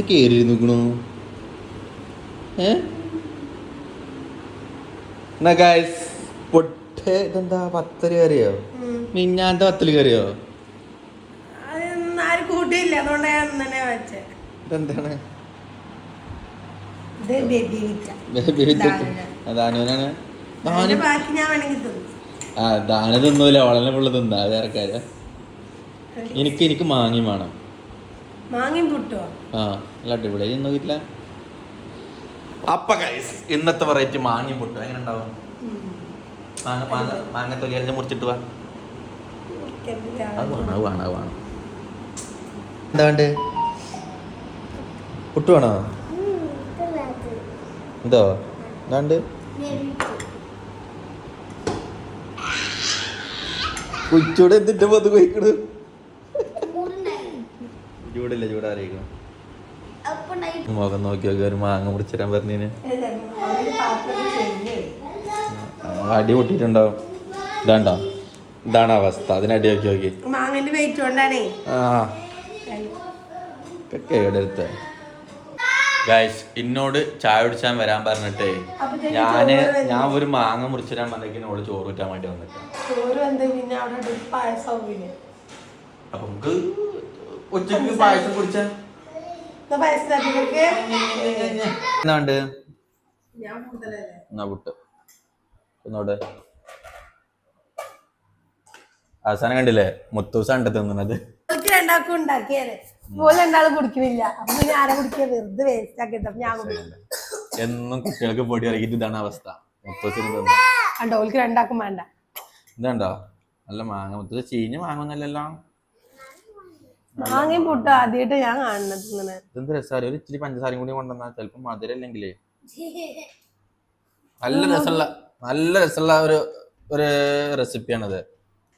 കേറിയിരുന്നുക്കണു എന്നാ ഗായ്സ് പൊട്ട് ഇതെന്താ പത്തല് കയറിയോ മിഞ്ഞാന്റെ പത്തല് കയറിയോ ഇതെന്താണ് ദാനുവിനാണ് ആ ദാന തിന്നൂല വളരെ ഫുള്ള് തിന്നാ വേറെ കാര്യം എനിക്ക് മാങ്ങി വേണം ആ നല്ല അടിപൊളി നോക്കിയിട്ടില്ല അപ്പൊ ഗൈസ് ഇന്നത്തെ വെറൈറ്റി മാങ്ങി പൊട്ടു എങ്ങനെ ഉണ്ടാവും മാങ്ങ മാങ്ങ മാങ്ങ തൊലിയറിഞ്ഞ് മുറിച്ചിട്ട് വാ അത് വേണം എന്താ വേണ്ടേ പുട്ടു വേണോ എന്തോ എന്താണ്ട് കുച്ചൂടെ എന്തിന്റെ പൊതു കഴിക്കണു ചൂടില്ല ചൂടാറിയിക്കണം മുഖം നോക്കി നോക്കി ഒരു മാങ്ങ മുറിച്ചിടാൻ പറഞ്ഞതിന് അടി പൊട്ടിട്ടുണ്ടാവും ഇതാണ്ടോ ഇതാണ് അവസ്ഥ അതിനടി നോക്കി നോക്കി കേടെടുത്ത ഗൈസ് എന്നോട് ചായ കുടിച്ചാൻ വരാൻ പറഞ്ഞിട്ടേ ഞാൻ ഒരു മാങ്ങ മുറിച്ചിടാൻ പറഞ്ഞേക്കിന് ഓള് ചോറ് കൂറ്റാൻ വേണ്ടി വന്നിട്ട് അപ്പൊ നമുക്ക് ഉച്ചക്ക് പായസം കുടിച്ചാ എന്നാണ്ട് എന്നാ പുട്ട് എന്നോട് അവസാനം കണ്ടില്ലേ മുത്തൂസ കണ്ട തിന്നത് രണ്ടാക്കും ഉണ്ടാക്കിയാലേ പോലെ രണ്ടാളും കുടിക്കുന്നില്ല അപ്പൊ പിന്നെ ആരെ കുടിക്കുക വെറുതെ വേസ്റ്റ് ആക്കിട്ട് ഞാൻ എന്നും കുട്ടികൾക്ക് പൊടി ഇറക്കിട്ട് ഇതാണ് അവസ്ഥ മുത്തൂസിന് കണ്ടോ ഓൾക്ക് രണ്ടാക്കും വേണ്ട ഇതാണ്ടോ നല്ല മാങ്ങ മുത്തൂസ് ചീഞ്ഞ് മാങ്ങുന്നല്ലോ മാങ്ങയും പുട്ട് ആദ്യമായിട്ട് ഞാൻ കാണുന്നത് ഇങ്ങനെ ഇതെന്ത് രസമാണ് ഒരു ഇച്ചിരി പഞ്ചസാരയും കൂടി കൊണ്ടുവന്നാ ചിലപ്പോ മധുരല്ലെങ്കിലേ നല്ല രസമുള്ള ഒരു റെസിപ്പിയാണത്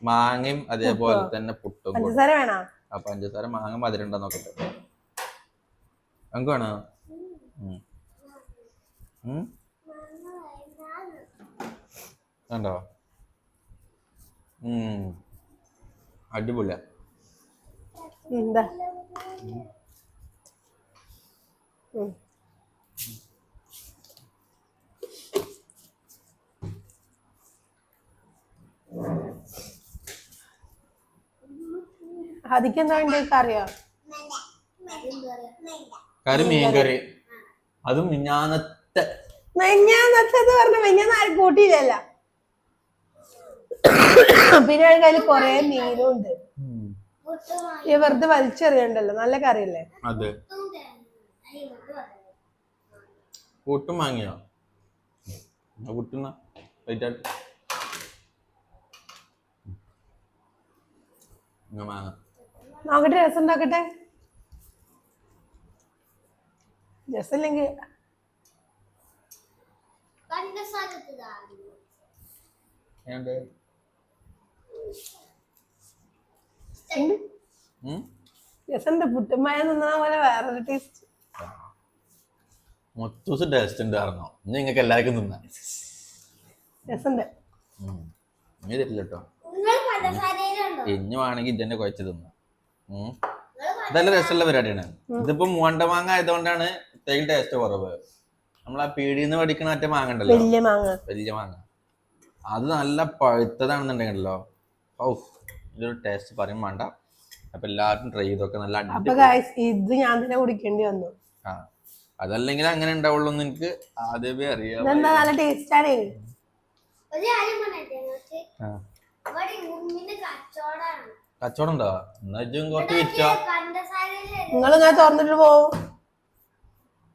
മാങ്ങയും അതേപോലെ തന്നെ പുട്ടും പഞ്ചസാര വേണോ ആ പഞ്ചസാര മാങ്ങ മധുരം ഉണ്ടോ നോക്കട്ടെ നമുക്ക് വേണോ കണ്ടോ അടിപൊളിയാ എന്താ അതിക്കെന്താ അറിയോ കറി മീൻ കറി അതും മിഞ്ഞാന്നത്തെ പറഞ്ഞ മിഞ്ഞാന്ന് ആരും കൂട്ടിയില്ലല്ല പിന്നെ കയ്യിൽ കൊറേ മീനും ഉണ്ട് ഈ വെറുതെ വലിച്ചെറിയണ്ടല്ലോ നല്ല കറിയല്ലേ അതെ കൂട്ടും വാങ്ങിയോ കൂട്ടുന്ന നോക്കട്ടെ രസം ഉണ്ടാക്കട്ടെ രസമില്ലെങ്കിൽ രസമുണ്ട് പുട്ടുമായ നിന്നാ പോലെ വേറൊരു ടേസ്റ്റ് മൊത്തൂസ് ടേസ്റ്റ് ഉണ്ട് പറഞ്ഞോ ഇനി നിങ്ങൾക്ക് എല്ലാവർക്കും തിന്നാ രസമുണ്ട് നീ തരില്ല കേട്ടോ ഇനി വേണമെങ്കിൽ ഇതന്നെ കുഴച്ച് തിന്ന ഇതെല്ലാം രസമുള്ള പരിപാടിയാണ് ഇതിപ്പോ മൂവണ്ട മാങ്ങ ആയതുകൊണ്ടാണ് ഇത്രയും ടേസ്റ്റ് കുറവ് നമ്മളാ പീടിന്ന് പഠിക്കണ മറ്റേ മാങ്ങ ഉണ്ടല്ലോ വലിയ മാങ്ങ അത് നല്ല പഴുത്തതാണെന്നുണ്ടെങ്കിലോ ഓ ഇതൊരു ടേസ്റ്റ് പറയും വേണ്ട അപ്പൊ എല്ലാവർക്കും ട്രൈ ചെയ്തൊക്കെ നല്ല ഇത് ഞാൻ തന്നെ കുടിക്കേണ്ടി വന്നു ആ അതല്ലെങ്കിൽ അങ്ങനെ ഉണ്ടാവുള്ളൂ എനിക്ക് ആദ്യമേ അറിയാം നല്ല ടേസ്റ്റ് ആണ് കച്ചവടം ഉണ്ടോ എന്നാ കുറച്ച് വിറ്റോ നിങ്ങളിങ്ങനെ തുറന്നിട്ട് പോവും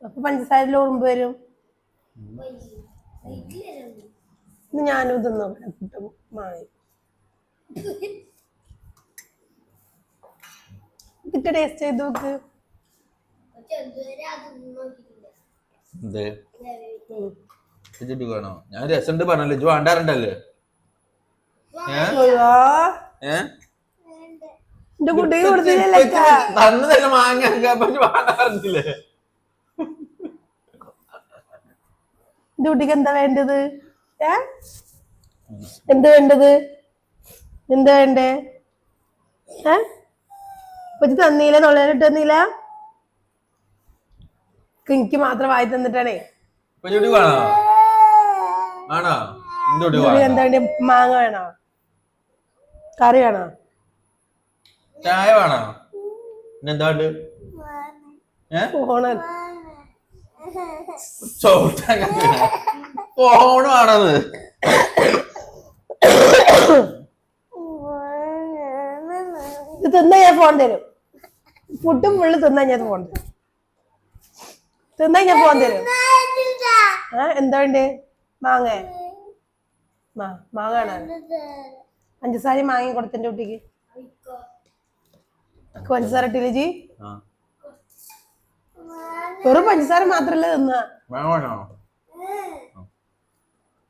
അപ്പൊ പഞ്ചസാരയിൽ ഉറുമ്പ് വരും ഞാനും തിന്നു മാങ്ങി ഇതൊക്കെ ടേസ്റ്റ് ചെയ്ത് നോക്ക് വേണോ ഞാൻ രസമുണ്ട് പറഞ്ഞല്ലോ ഇജ്ജ് വേണ്ടാറുണ്ടല്ലേ എന്റെ കുട്ടിക്ക് കൊടുത്തില്ലേ തന്നതല്ല മാങ്ങ വേണ്ടാറില്ലേ എന്റെ കുട്ടിക്ക് എന്താ വേണ്ടത് എന്താ വേണ്ടത് എന്താ വേണ്ടേ തന്നീല തൊള്ളയിലിട്ട് തന്നീല എനിക്ക് മാത്രം വായി തന്നിട്ടാണേ. ഇപ്പൊ ചുടി വേണോ? ആണോ? എന്തുടി വേണം? എന്താ വേണ്ടി? മാങ്ങ വേണോ? കറി വേണോ? ചായ വേണോ? പിന്നെന്താ ഫോണ് ഫോണ് വേണത്. ഇത് തിന്നാ ഞാൻ ഫോൺ തരും. ഫുഡും ഫുള്ള് തിന്നാ ഞാൻ ഫോൺ തരും. തിന്നാ ഞാൻ ഫോൺ തരും. എന്താ വേണ്ടേ? മാങ്ങ മാങ്ങ വേണോ? പഞ്ചസാര മാങ്ങ കൊടുത്തെന്റെ കുട്ടിക്ക്. പഞ്ചസാര ഇട്ടില്ലേ ജി? വെറും പഞ്ചസാര മാത്രല്ലേ തിന്നാ?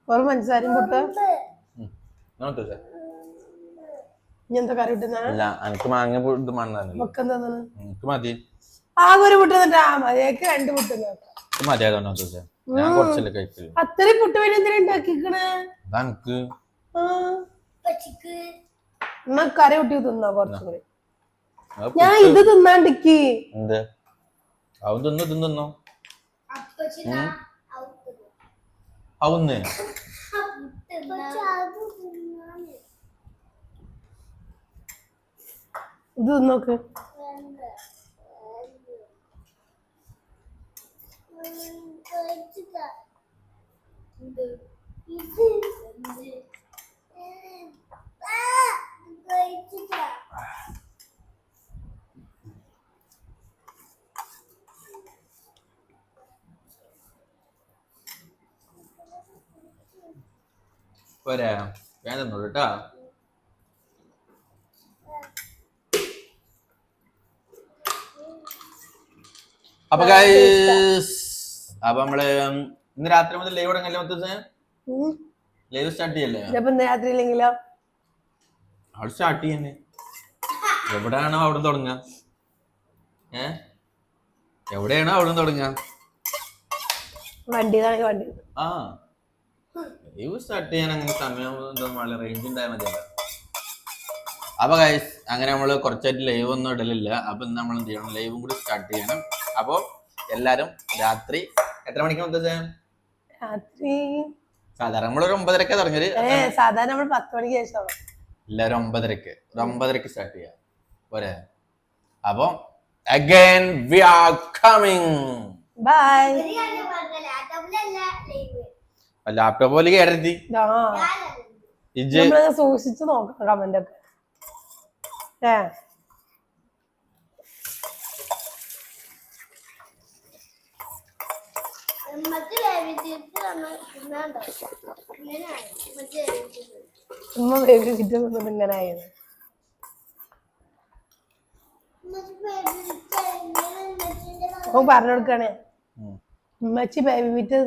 വെറും പഞ്ചസാരയും പൊട്ട്. ഇനി എന്താ കറി കിട്ടുന്നതാണ്? ആകെ ഒരു പുട്ട് തന്നിട്ടാ മതിയൊക്കെ 2 പുട്ട് അത്രയും പുട്ട് വേണ്ടി എന്തിനാ ഉണ്ടാക്കിക്കണേ? എന്നാ കറി കുട്ടി തിന്നോ കുറച്ചും കൂടി. ഞാൻ ഇത് തിന്നാണ്ടിക്ക് ഇത് തിന്നോക്ക്. പോരാ വേദന കേട്ടാ. അപ്പൊ നമ്മള് ഇന്ന് രാത്രി മുതൽ ലൈവ് തുടങ്ങല്ലേ? ലൈവ് സ്റ്റാർട്ട് ചെയ്യല്ലേ? രാത്രി ഇല്ലെങ്കിലോ അവിടെ സ്റ്റാർട്ട് ചെയ്യന്നെ. എവിടെയാണോ അവിടെ തുടങ്ങ? എവിടെയാണോ അവിടെ തുടങ്ങ? വണ്ടി ആ ലൈവ് സ്റ്റാർട്ട് ചെയ്യാൻ അങ്ങനെ സമയം റേഞ്ച് ഉണ്ടായാൽ മതിയല്ലോ. അപ്പൊ ഗൈസ് അങ്ങനെ നമ്മള് കുറച്ചായിട്ട് ലൈവ് ഒന്നും ഇടലില്ല. അപ്പൊ ഇന്ന് നമ്മൾ എന്ത് ചെയ്യണം? ലൈവും കൂടി സ്റ്റാർട്ട് ചെയ്യണം. അപ്പൊ എല്ലാരും രാത്രി എത്ര മണിക്ക് മൊത്തം? രാത്രി സാധാരണ നമ്മളൊരു 9:30 തുടങ്ങിയത്. സാധാരണ നമ്മൾ 10 മണിക്ക് ശേഷം എല്ലാരും 9:30 സ്റ്റാർട്ട് ചെയ്യാം പോരെ? അപ്പൊ again we are coming. Bye. Laptop പോലെ കേരളത്തി സൂക്ഷിച്ചു നോക്കാം കമന്റ് ഒക്കെ. ഇങ്ങനെ ആയത് പറഞ്ഞു കൊടുക്കാണ്. ഉമ്മച്ചി ബേബി വിറ്റ്